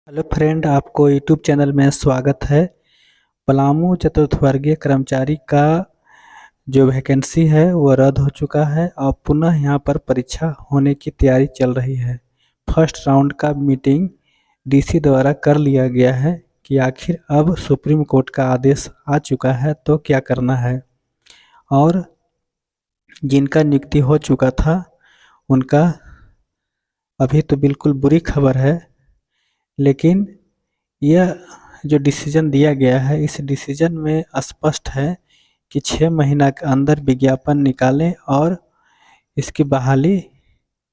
Hello friend, आपको YouTube channel में स्वागत है। पलामू चतुर्थवर्गीय कर्मचारी का जो वैकेंसी है वो रद्द हो चुका है और पुनः यहाँ पर परीक्षा होने की तैयारी चल रही है। फर्स्ट राउंड का मीटिंग डीसी द्वारा कर लिया गया है कि आखिर अब सुप्रीम कोर्ट का आदेश आ चुका है तो क्या करना है। और जिनका नियुक्ति हो चुका था उनका अभी तो बिल्कुल बुरी खबर है, लेकिन यह जो डिसीजन दिया गया है इस डिसीजन में स्पष्ट है कि 6 महीना के अंदर विज्ञापन निकालें और इसकी बहाली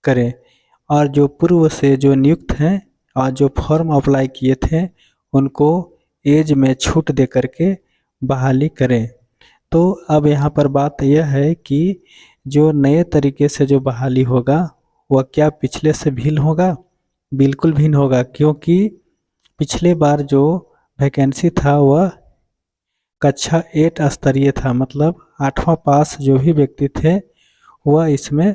करें। और जो पूर्व से जो नियुक्त हैं और जो फॉर्म अप्लाई किए थे उनको एज में छूट दे करके बहाली करें। तो अब यहाँ पर बात यह है कि जो नए तरीके से जो बहाली होगा वह क्या पिछले से भिन्न होगा? बिल्कुल भिन्न होगा, क्योंकि पिछले बार जो वैकेंसी था वह कक्षा 8 स्तरीय था, मतलब 8वां पास जो भी व्यक्ति थे वह इसमें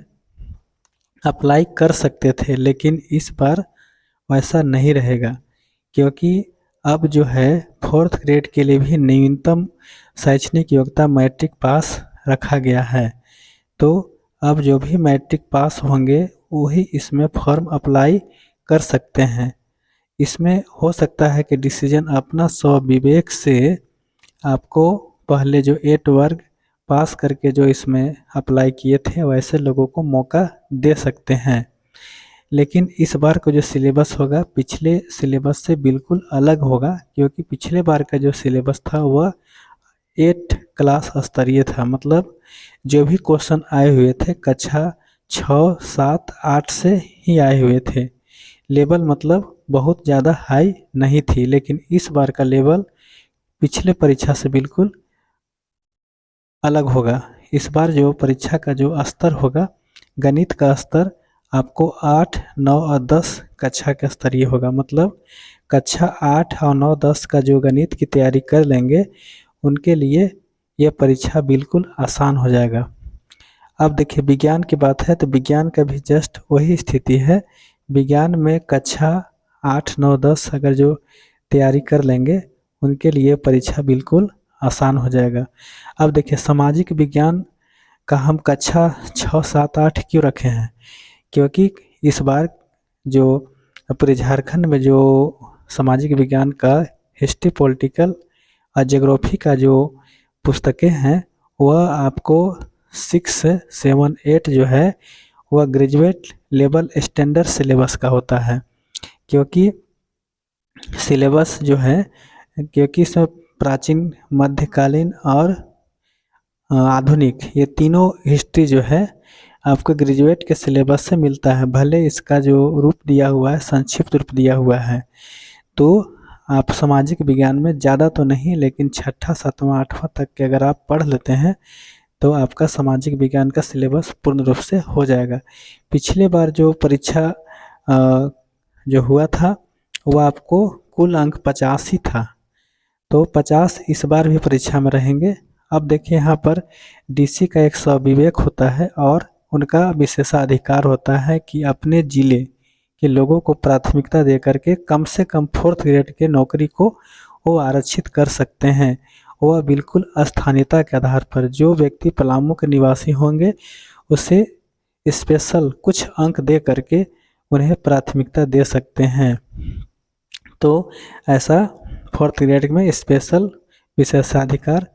अप्लाई कर सकते थे। लेकिन इस बार वैसा नहीं रहेगा, क्योंकि अब जो है 4th ग्रेड के लिए भी न्यूनतम शैक्षणिक योग्यता मैट्रिक पास रखा गया है। तो अब जो भी मैट्रिक पास होंगे वही इसमें फॉर्म अप्लाई कर सकते हैं। इसमें हो सकता है कि डिसीजन अपना स्वविवेक से आपको पहले जो 8 वर्ग पास करके जो इसमें अप्लाई किए थे वैसे लोगों को मौका दे सकते हैं। लेकिन इस बार का जो सिलेबस होगा पिछले सिलेबस से बिल्कुल अलग होगा, क्योंकि पिछले बार का जो सिलेबस था वह 8 क्लास स्तरीय था, मतलब जो भी क्वेश्चन आए हुए थे कक्षा 6, 7, 8 से ही आए हुए थे। लेवल मतलब बहुत ज़्यादा हाई नहीं थी, लेकिन इस बार का लेवल पिछले परीक्षा से बिल्कुल अलग होगा। इस बार जो परीक्षा का जो स्तर होगा, गणित का स्तर आपको 8, 9 और 10 कक्षा के स्तरीय होगा। मतलब कक्षा 8 और 9, 10 का जो गणित की तैयारी कर लेंगे उनके लिए यह परीक्षा बिल्कुल आसान हो जाएगा। अब देखिए विज्ञान की बात है तो विज्ञान का भी जस्ट वही स्थिति है। विज्ञान में कक्षा 8, 9, 10 अगर जो तैयारी कर लेंगे उनके लिए परीक्षा बिल्कुल आसान हो जाएगा। अब देखिए सामाजिक विज्ञान का हम कक्षा 6, 7, 8 क्यों रखे हैं? क्योंकि इस बार जो पूरे झारखंड में जो सामाजिक विज्ञान का हिस्ट्री, पॉलिटिकल और ज्योग्राफी का जो पुस्तकें हैं वह आपको 6, 7, 8 जो है वह ग्रेजुएट लेवल स्टैंडर्ड सिलेबस का होता है। क्योंकि सिलेबस जो है, क्योंकि सब प्राचीन, मध्यकालीन और आधुनिक ये तीनों हिस्ट्री जो है आपको ग्रेजुएट के सिलेबस से मिलता है। भले इसका जो रूप दिया हुआ है संक्षिप्त रूप दिया हुआ है, तो आप सामाजिक विज्ञान में ज़्यादा तो नहीं लेकिन 6ठा, 7वां, 8वां तक के अगर आप पढ़ लेते हैं तो आपका सामाजिक विज्ञान का सिलेबस पूर्ण रूप से हो जाएगा। पिछले बार जो परीक्षा जो हुआ था वह आपको कुल अंक 50 ही था, तो 50 इस बार भी परीक्षा में रहेंगे। अब देखिए यहाँ पर डीसी का एक स्वविवेक होता है और उनका विशेषाधिकार होता है कि अपने जिले के लोगों को प्राथमिकता दे करके कम से कम 4th ग्रेड के नौकरी को वो आरक्षित कर सकते हैं। वह बिल्कुल स्थानीयता के आधार पर जो व्यक्ति पलामू के निवासी होंगे उसे स्पेशल कुछ अंक दे करके उन्हें प्राथमिकता दे सकते हैं। तो ऐसा 4th ग्रेड में स्पेशल विशेषाधिकार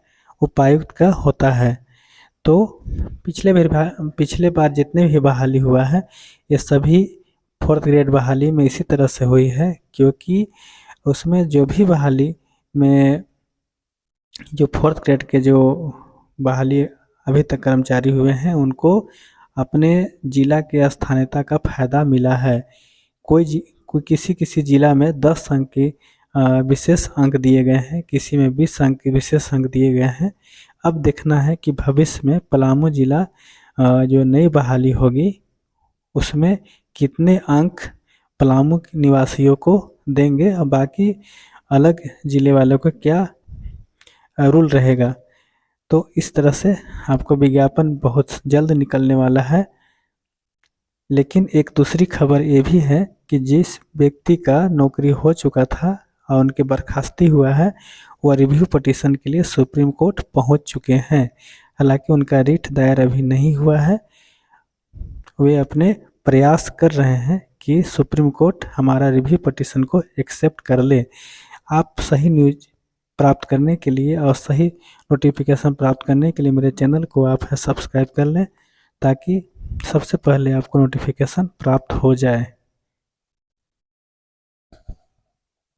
उपायुक्त का होता है। तो पिछले बार जितने भी बहाली हुआ है ये सभी 4th ग्रेड बहाली में इसी तरह से हुई है, क्योंकि उसमें जो भी बहाली में जो 4th ग्रेड के जो बहाली अभी तक कर्मचारी हुए हैं उनको अपने जिला के स्थानीयता का फायदा मिला है। कोई किसी जिला में 10 अंक की विशेष अंक दिए गए हैं, किसी में 20 अंक के विशेष अंक दिए गए हैं। अब देखना है कि भविष्य में पलामू जिला जो नई बहाली होगी उसमें कितने अंक पलामू के निवासियों को देंगे और बाकी अलग जिले वालों को क्या रूल रहेगा। तो इस तरह से आपको विज्ञापन बहुत जल्द निकलने वाला है। लेकिन एक दूसरी खबर ये भी है कि जिस व्यक्ति का नौकरी हो चुका था और उनकी बर्खास्ती हुआ है, वह रिव्यू पटिशन के लिए सुप्रीम कोर्ट पहुंच चुके हैं। हालांकि उनका रिट दायर अभी नहीं हुआ है। वे अपने प्रयास कर रहे हैं कि सुप्रीम कोर्ट हमारा रिव्यू पटिशन को एक्सेप्ट कर ले। आप सही न्यूज प्राप्त करने के लिए और सही नोटिफिकेशन प्राप्त करने के लिए मेरे चैनल को आप सब्सक्राइब कर लें, ताकि सबसे पहले आपको नोटिफिकेशन प्राप्त हो जाए।